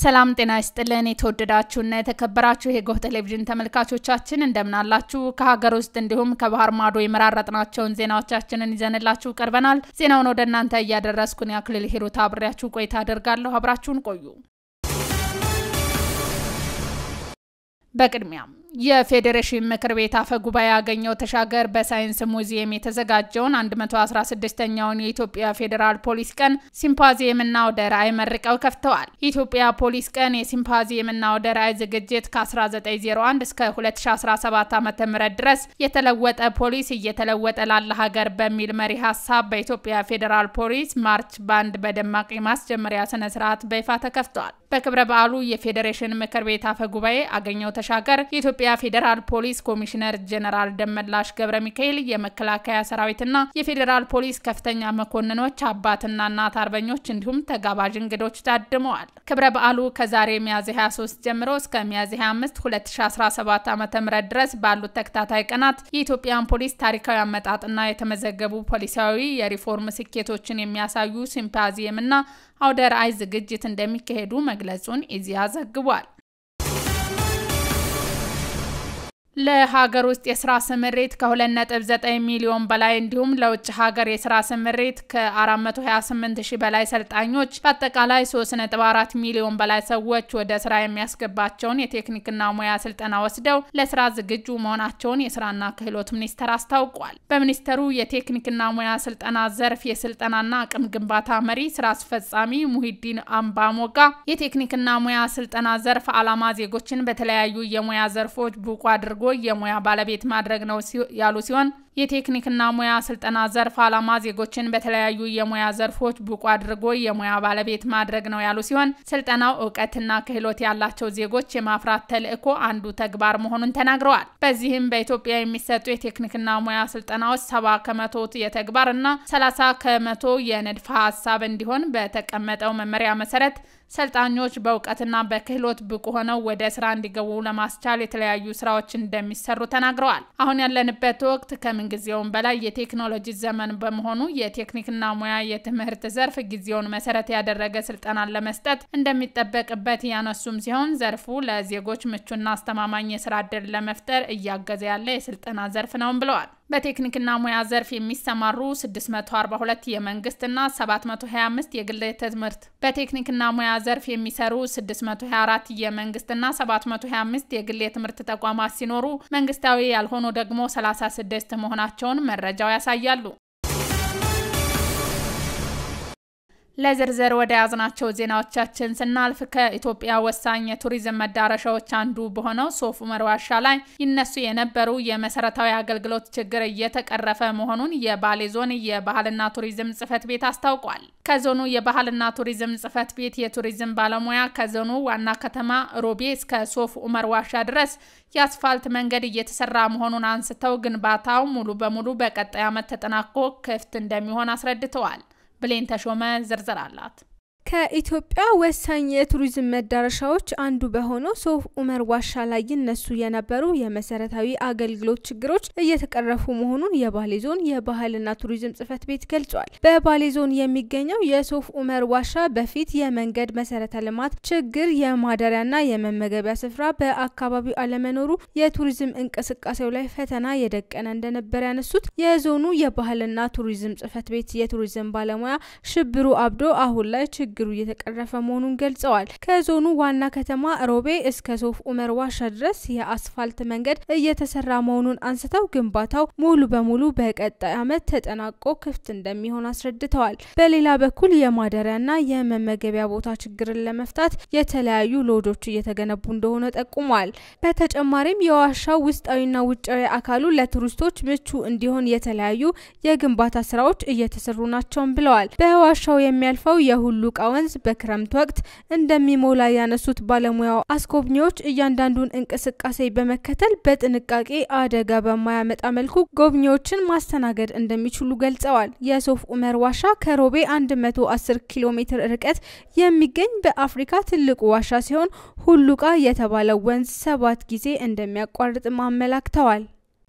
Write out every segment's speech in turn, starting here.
ሰላም ጤና ይስጥልን የተወደዳችሁና የተከበራችሁ የጎህ ቴሌቪዥን ተመልካቾቻችን እንደምን አላችሁ ከሀገር ውስጥ እንዲሁም ከባህር ማዶ የመራረጥናቸውን ዜናዎቻችንን ይዘንላችሁ ቀርበናል ዜናውን ወደ እናንተ ያደረስኩን ያክልል ሂሩት አብሬያችሁ ቆይታ አደርጋለሁ አብራችሁን ቆዩ በቅድሚያ የፌዴሬሽን ምክር ቤት አፈ ጉባኤ ያገኘው ተሻገር በሳይንስ ሙዚየም የተዘጋጀውን 116ኛውን የኢትዮጵያ ፌደራል ፖሊስ ቀን ሲምፖዚየምና ወደራይ መርቀው ከፍተዋል። የኢትዮጵያ ፖሊስ ቀን የሲምፖዚየምና ወደራይ ዝግጅት ከ1901 እስከ 2017 ዓ.ም ድረስ የተለወጠ ፖሊስ እየተለወጠ ላለ ሀገር በሚል መሪ ሐሳብ በኢትዮጵያ ፌደራል ፖሊስ ማርች ባንድ በደማቅ ማስጀመሪያ ስነ ስርዓት በይፋ ተከፍቷል። በክብረ በዓሉ የፌዴሬሽን ምክር ቤት አፈ ጉባኤ አገኘው ተሻገር የኢትዮጵያ ፌደራል ፖሊስ ኮሚሽነር ጀነራል ደመላሽ ገብረ ሚካኤል የመከላከያ ሰራዊትና የፌደራል ፖሊስ ከፍተኛ መኮንኖች አባትና እናት አርበኞች እንዲሁም ተጋባዥ እንግዶች ታድመዋል። ክብረ በዓሉ ከዛሬ ሚያዝያ 23 ጀምሮ እስከ ሚያዝያ 5 2017 ዓ.ም ድረስ ባሉት ተከታታይ ቀናት የኢትዮጵያን ፖሊስ ታሪካዊ አመጣጥና የተመዘገቡ ፖሊሳዊ የሪፎርም ስኬቶችን የሚያሳዩ ሲምፖዚየምና አውደራይ ዝግጅት እንደሚካሄዱ መግለጹን ኢዜአ ዘግቧል። ለሀገር ውስጥ የሥራ ስምሪት ከ2.9 ሚሊዮን በላይ እንዲሁም ለውጭ ሀገር የሥራ ስምሪት ከ428 ሺህ በላይ ሰልጣኞች በአጠቃላይ 3.4 ሚሊዮን በላይ ሰዎች ወደ ስራ የሚያስገባቸውን የቴክኒክና ሙያ ስልጠና ወስደው ለስራ ዝግጁ መሆናቸውን የሥራና ክህሎት ሚኒስቴር አስታውቋል። በሚኒስቴሩ የቴክኒክና ሙያ ስልጠና ዘርፍ የስልጠናና አቅም ግንባታ መሪ ስራ አስፈጻሚ ሙሂዲን አምባሞጋ የቴክኒክና ሙያ ስልጠና ዘርፍ ዓላማ ዜጎችን በተለያዩ የሙያ ዘርፎች ብቁ አድርጎ የሙያ ባለቤት ማድረግ ነው ያሉ ሲሆን የቴክኒክና ሙያ ስልጠና ዘርፍ ዓላማ ዜጎችን በተለያዩ የሙያ ዘርፎች ብቁ አድርጎ የሙያ ባለቤት ማድረግ ነው ያሉ ሲሆን ስልጠናው ዕውቀትና ክህሎት ያላቸው ዜጎች የማፍራት ተልዕኮ አንዱ ተግባር መሆኑን ተናግረዋል። በዚህም በኢትዮጵያ የሚሰጡ የቴክኒክና ሙያ ስልጠናዎች 70% የተግባርና 30% የንድፈ ሐሳብ እንዲሆን በተቀመጠው መመሪያ መሰረት ሰልጣኞች በዕውቀትና በክህሎት ብቁ ሆነው ወደ ስራ እንዲገቡ ለማስቻል የተለያዩ ስራዎች እንደሚሰሩ ተናግረዋል። አሁን ያለንበት ወቅት ከመንግስቴውም በላይ የቴክኖሎጂ ዘመን በመሆኑ የቴክኒክና ሙያ የትምህርት ዘርፍ ጊዜውን መሰረት ያደረገ ስልጠናን ለመስጠት እንደሚጠበቅበት ያነሱም ሲሆን ዘርፉ ለዜጎች ምቹና አስተማማኝ የስራ ዕድል ለመፍጠር እያገዘ ያለ የስልጠና ዘርፍ ነው ብለዋል። በቴክኒክና ሙያ ዘርፍ የሚሰማሩ 642 የመንግስትና 725 የግል ትምህርት በቴክኒክና ሙያ ዘርፍ የሚሰሩ 624 የመንግስትና 725 የግል ትምህርት ተቋማት ሲኖሩ መንግስታዊ ያልሆኑ ደግሞ 36 መሆናቸውን መረጃው ያሳያሉ። ለዝርዝር ወደ ያዝናቸው ዜናዎቻችን ስናልፍ ከኢትዮጵያ ወሳኝ የቱሪዝም መዳረሻዎች አንዱ በሆነው ሶፍ ዑመር ዋሻ ላይ ይነሱ የነበሩ የመሰረታዊ አገልግሎት ችግር እየተቀረፈ መሆኑን የባሌ ዞን የባህልና ቱሪዝም ጽሕፈት ቤት አስታውቋል። ከዞኑ የባህልና ቱሪዝም ጽሕፈት ቤት የቱሪዝም ባለሙያ ከዞኑ ዋና ከተማ ሮቤ እስከ ሶፍ ዑመር ዋሻ ድረስ የአስፋልት መንገድ እየተሰራ መሆኑን አንስተው ግንባታው ሙሉ በሙሉ በቀጣይ ዓመት ተጠናቆ ክፍት እንደሚሆን አስረድተዋል። ብሌን ተሾመ ዝርዝር አላት። ከኢትዮጵያ ወሳኝ የቱሪዝም መዳረሻዎች አንዱ በሆነው ሶፍ ዑመር ዋሻ ላይ ይነሱ የነበሩ የመሰረታዊ አገልግሎት ችግሮች እየተቀረፉ መሆኑን የባሌ ዞን የባህልና ቱሪዝም ጽሕፈት ቤት ገልጿል። በባሌ ዞን የሚገኘው የሶፍ ዑመር ዋሻ በፊት የመንገድ መሰረተ ልማት ችግር፣ የማደሪያና የመመገቢያ ስፍራ በአካባቢው አለመኖሩ የቱሪዝም እንቅስቃሴው ላይ ፈተና የደቀነ እንደነበር ያነሱት የዞኑ የባህልና ቱሪዝም ጽሕፈት ቤት የቱሪዝም ባለሙያ ሽብሩ አብዶ አሁን ላይ ችግሩ እየተቀረፈ መሆኑን ገልጸዋል። ከዞኑ ዋና ከተማ ሮቤ እስከ ሶፍ ዑመር ዋሻ ድረስ የአስፋልት መንገድ እየተሰራ መሆኑን አንስተው ግንባታው ሙሉ በሙሉ በቀጣይ ዓመት ተጠናቆ ክፍት እንደሚሆን አስረድተዋል። በሌላ በኩል የማደሪያና የመመገቢያ ቦታ ችግርን ለመፍታት የተለያዩ ሎጆች እየተገነቡ እንደሆነ ጠቁመዋል። በተጨማሪም የዋሻው ውስጣዊና ውጫዊ አካሉ ለቱሪስቶች ምቹ እንዲሆን የተለያዩ የግንባታ ስራዎች እየተሰሩ ናቸው ብለዋል። በዋሻው የሚያልፈው የሁሉ ወንዝ በክረምት ወቅት እንደሚሞላ ያነሱት ባለሙያው አስጎብኚዎች እያንዳንዱን እንቅስቃሴ በመከተል በጥንቃቄ አደጋ በማያመጣ መልኩ ጎብኚዎችን ማስተናገድ እንደሚችሉ ገልጸዋል። የሶፍ ዑመር ዋሻ ከሮቤ 110 ኪሎ ሜትር ርቀት የሚገኝ በአፍሪካ ትልቁ ዋሻ ሲሆን ሁሉቃ የተባለው ወንዝ 7 ጊዜ እንደሚያቋርጥ ማመላክተዋል።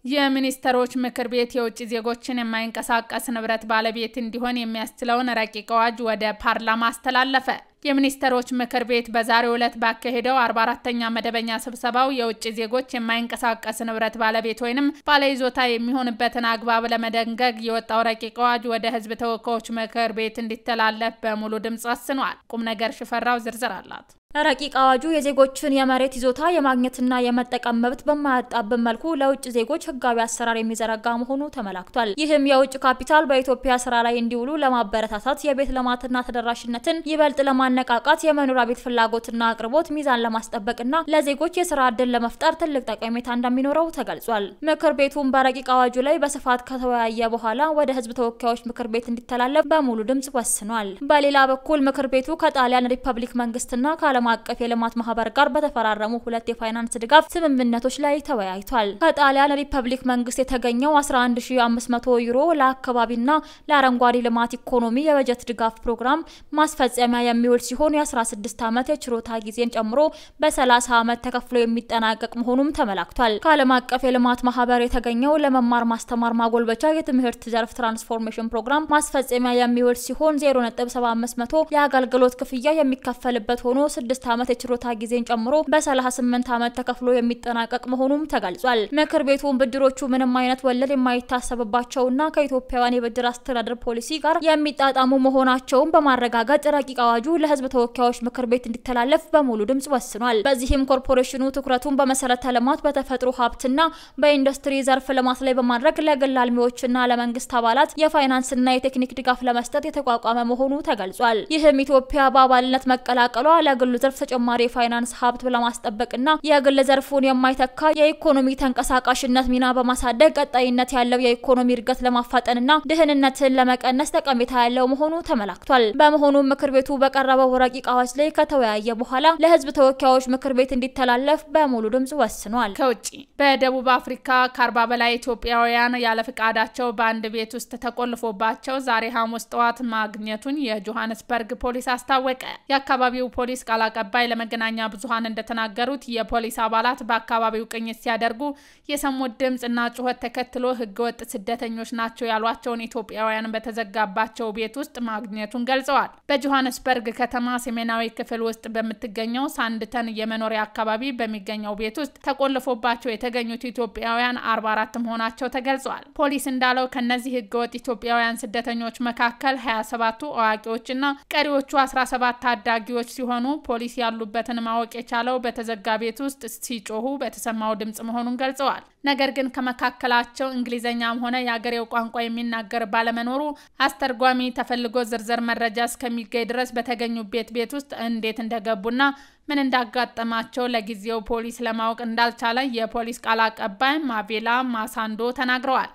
የሚኒስትሮች ምክር ቤት የውጭ ዜጎችን የማይንቀሳቀስ ንብረት ባለቤት እንዲሆን የሚያስችለውን ረቂቅ አዋጅ ወደ ፓርላማ አስተላለፈ። የሚኒስትሮች ምክር ቤት በዛሬው ዕለት ባካሄደው 44ኛ መደበኛ ስብሰባው የውጭ ዜጎች የማይንቀሳቀስ ንብረት ባለቤት ወይንም ባለይዞታ የሚሆንበትን አግባብ ለመደንገግ የወጣው ረቂቅ አዋጅ ወደ ሕዝብ ተወካዮች ምክር ቤት እንዲተላለፍ በሙሉ ድምጽ ወስኗል። ቁም ነገር ሽፈራው ዝርዝር አላት። ረቂቅ አዋጁ የዜጎችን የመሬት ይዞታ የማግኘትና የመጠቀም መብት በማያጣብብ መልኩ ለውጭ ዜጎች ህጋዊ አሰራር የሚዘረጋ መሆኑ ተመላክቷል። ይህም የውጭ ካፒታል በኢትዮጵያ ስራ ላይ እንዲውሉ ለማበረታታት፣ የቤት ልማትና ተደራሽነትን ይበልጥ ለማነቃቃት፣ የመኖሪያ ቤት ፍላጎትና አቅርቦት ሚዛን ለማስጠበቅና ለዜጎች የስራ ዕድል ለመፍጠር ትልቅ ጠቀሜታ እንደሚኖረው ተገልጿል። ምክር ቤቱም በረቂቅ አዋጁ ላይ በስፋት ከተወያየ በኋላ ወደ ህዝብ ተወካዮች ምክር ቤት እንዲተላለፍ በሙሉ ድምጽ ወስኗል። በሌላ በኩል ምክር ቤቱ ከጣሊያን ሪፐብሊክ መንግስትና ከዓለም አቀፍ የልማት ማህበር ጋር በተፈራረሙ ሁለት የፋይናንስ ድጋፍ ስምምነቶች ላይ ተወያይቷል። ከጣሊያን ሪፐብሊክ መንግስት የተገኘው 11500 ዩሮ ለአካባቢና ለአረንጓዴ ልማት ኢኮኖሚ የበጀት ድጋፍ ፕሮግራም ማስፈጸሚያ የሚውል ሲሆን የ16 ዓመት የችሮታ ጊዜን ጨምሮ በ30 ዓመት ተከፍሎ የሚጠናቀቅ መሆኑም ተመላክቷል። ከዓለም አቀፍ የልማት ማህበር የተገኘው ለመማር ማስተማር ማጎልበቻ የትምህርት ዘርፍ ትራንስፎርሜሽን ፕሮግራም ማስፈጸሚያ የሚውል ሲሆን 0.75% የአገልግሎት ክፍያ የሚከፈልበት ሆኖ 6 ዓመት የችሮታ ጊዜን ጨምሮ በ38 ዓመት ተከፍሎ የሚጠናቀቅ መሆኑም ተገልጿል። ምክር ቤቱም ብድሮቹ ምንም አይነት ወለድ የማይታሰብባቸውና ከኢትዮጵያውያን የብድር አስተዳደር ፖሊሲ ጋር የሚጣጣሙ መሆናቸውን በማረጋገጥ ረቂቅ አዋጁ ለህዝብ ተወካዮች ምክር ቤት እንዲተላለፍ በሙሉ ድምጽ ወስኗል። በዚህም ኮርፖሬሽኑ ትኩረቱን በመሰረተ ልማት፣ በተፈጥሮ ሀብትና በኢንዱስትሪ ዘርፍ ልማት ላይ በማድረግ ለግል አልሚዎችና ለመንግስት አባላት የፋይናንስና የቴክኒክ ድጋፍ ለመስጠት የተቋቋመ መሆኑ ተገልጿል። ይህም ኢትዮጵያ በአባልነት መቀላቀሏ ለግሉ ዘርፍ ተጨማሪ ፋይናንስ ሀብት ለማስጠበቅና የግል ዘርፉን የማይተካ የኢኮኖሚ ተንቀሳቃሽነት ሚና በማሳደግ ቀጣይነት ያለው የኢኮኖሚ እድገት ለማፋጠንና ድህነትን ለመቀነስ ጠቀሜታ ያለው መሆኑ ተመላክቷል። በመሆኑም ምክር ቤቱ በቀረበው ረቂቅ አዋጅ ላይ ከተወያየ በኋላ ለህዝብ ተወካዮች ምክር ቤት እንዲተላለፍ በሙሉ ድምጽ ወስኗል። ከውጪ በደቡብ አፍሪካ ከ40 በላይ ኢትዮጵያውያን ያለ ፍቃዳቸው በአንድ ቤት ውስጥ ተቆልፎባቸው ዛሬ ሐሙስ ጠዋት ማግኘቱን የጆሃንስበርግ ፖሊስ አስታወቀ። የአካባቢው ፖሊስ ቃል አቀባይ ለመገናኛ ብዙሃን እንደተናገሩት የፖሊስ አባላት በአካባቢው ቅኝት ሲያደርጉ የሰሙት ድምጽና ጩኸት ተከትሎ ህገወጥ ስደተኞች ናቸው ያሏቸውን ኢትዮጵያውያን በተዘጋባቸው ቤት ውስጥ ማግኘቱን ገልጸዋል። በጆሃንስበርግ ከተማ ሰሜናዊ ክፍል ውስጥ በምትገኘው ሳንድተን የመኖሪያ አካባቢ በሚገኘው ቤት ውስጥ ተቆልፎባቸው የተገኙት ኢትዮጵያውያን 44 መሆናቸው ተገልጿል። ፖሊስ እንዳለው ከነዚህ ህገወጥ ኢትዮጵያውያን ስደተኞች መካከል 27ቱ አዋቂዎችና ቀሪዎቹ 17 ታዳጊዎች ሲሆኑ ፖሊስ ያሉበትን ማወቅ የቻለው በተዘጋ ቤት ውስጥ ሲጮሁ በተሰማው ድምጽ መሆኑን ገልጸዋል። ነገር ግን ከመካከላቸው እንግሊዘኛም ሆነ የአገሬው ቋንቋ የሚናገር ባለመኖሩ አስተርጓሚ ተፈልጎ ዝርዝር መረጃ እስከሚገኝ ድረስ በተገኙበት ቤት ውስጥ እንዴት እንደገቡና ምን እንዳጋጠማቸው ለጊዜው ፖሊስ ለማወቅ እንዳልቻለ የፖሊስ ቃል አቀባይ ማቬላ ማሳንዶ ተናግረዋል።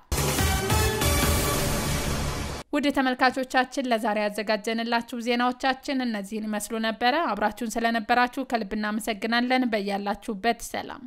ውድ ተመልካቾቻችን ለዛሬ ያዘጋጀንላችሁ ዜናዎቻችን እነዚህን ይመስሉ ነበር። አብራችሁን ስለነበራችሁ ከልብ እናመሰግናለን። በያላችሁበት ሰላም